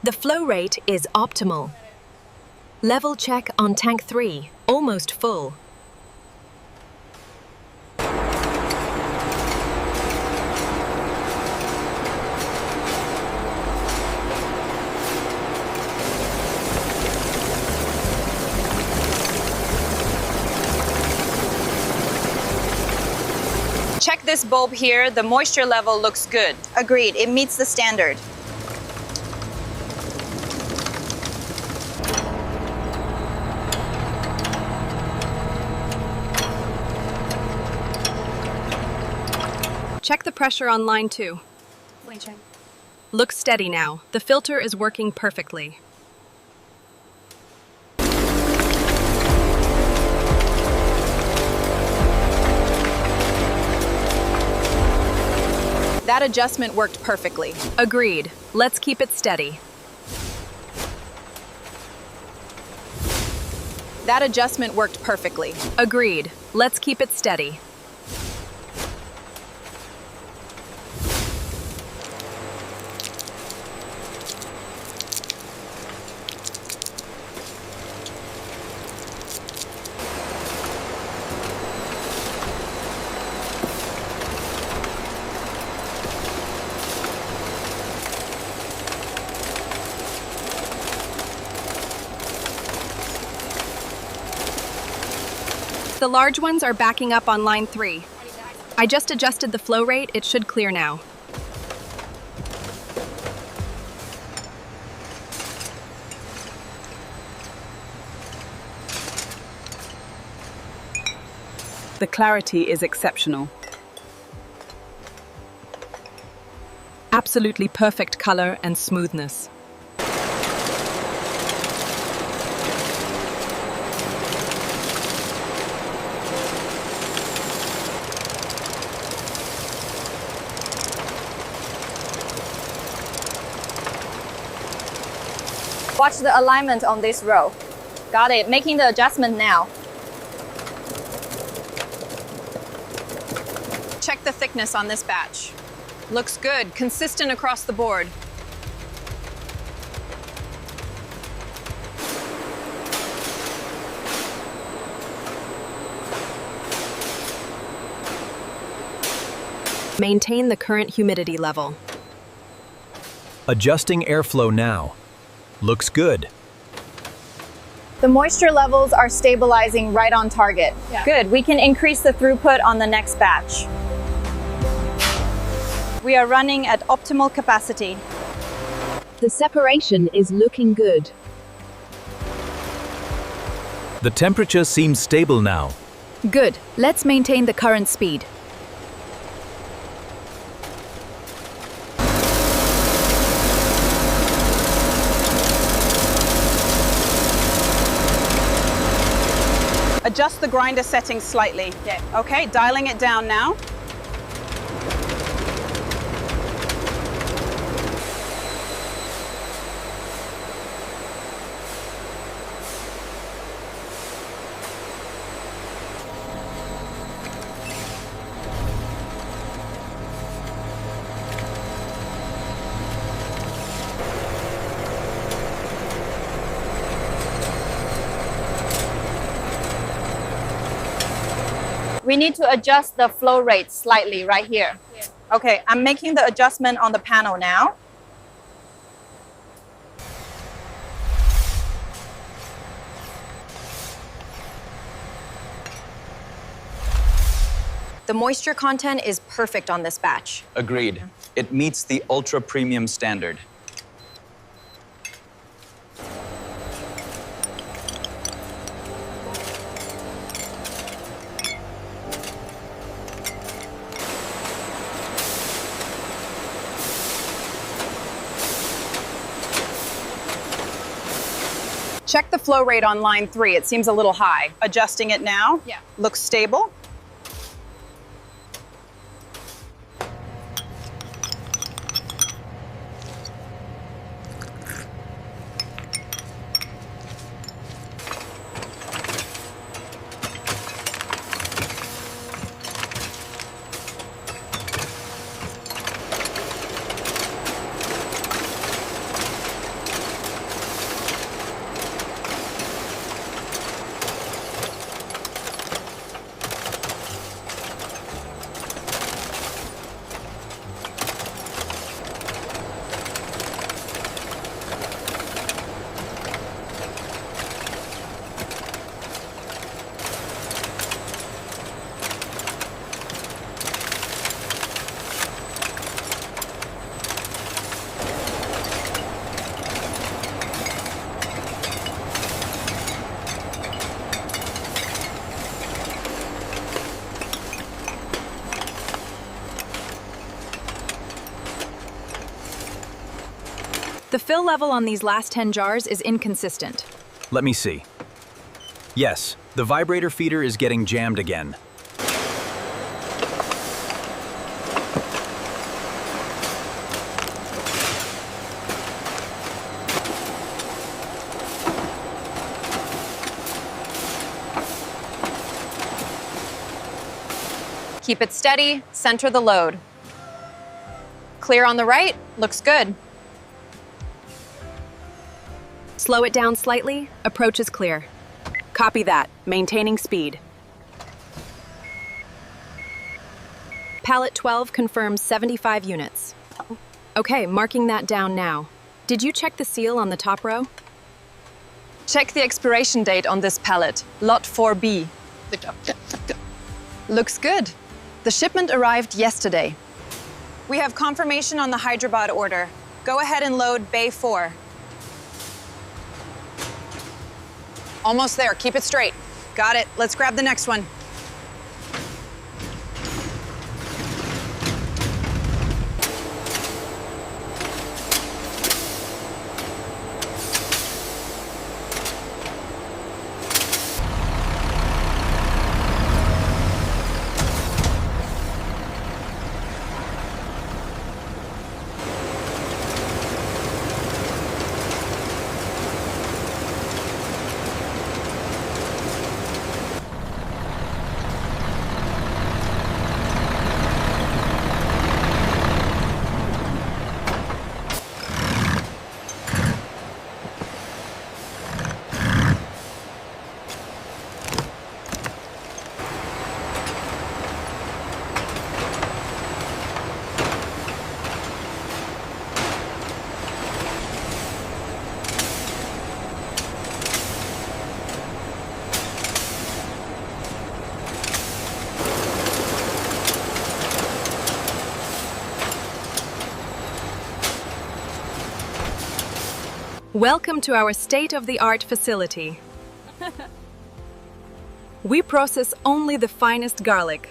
The flow rate is optimal. Level check on tank 3, almost full. Check this bulb here, the moisture level looks good. Agreed, it meets the standard. Check the pressure on line 2. Looks steady now. The filter is working perfectly. That adjustment worked perfectly. Agreed. Let's keep it steady. That adjustment worked perfectly. Agreed. Let's keep it steady. The large ones are backing up on line 3. I just adjusted the flow rate, it should clear now. The clarity is exceptional. Absolutely perfect color and smoothness. Watch the alignment on this row. Got it, making the adjustment now. Check the thickness on this batch. Looks good, consistent across the board. Maintain the current humidity level. Adjusting airflow now. Looks good. The moisture levels are stabilizing right on target. Good, we can increase the throughput on the next batch. We are running at optimal capacity. The separation is looking good. The temperature seems stable now. Good. Let's maintain the current speed. Adjust the grinder settings slightly. Yeah. Okay, dialing it down now. We need to adjust the flow rate slightly right here. Okay, I'm making the adjustment on the panel now. The moisture content is perfect on this batch. Agreed. It meets the ultra premium standard. Check the flow rate on line 3. It seems a little high. Adjusting it now. Yeah. Looks stable. The fill level on these last 10 jars is inconsistent. Let me see. Yes, the vibrator feeder is getting jammed again. Keep it steady, center the load. Clear on the right, looks good. Slow it down slightly, approach is clear. Copy that. Maintaining speed. Pallet 12 confirms 75 units. Okay, marking that down now. Did you check the seal on the top row? Check the expiration date on this pallet, lot 4B. Looks good. The shipment arrived yesterday. We have confirmation on the Hyderabad order. Go ahead and load Bay 4. Almost there, keep it straight. Got it, let's grab the next one. Welcome to our state-of-the-art facility. We process only the finest garlic.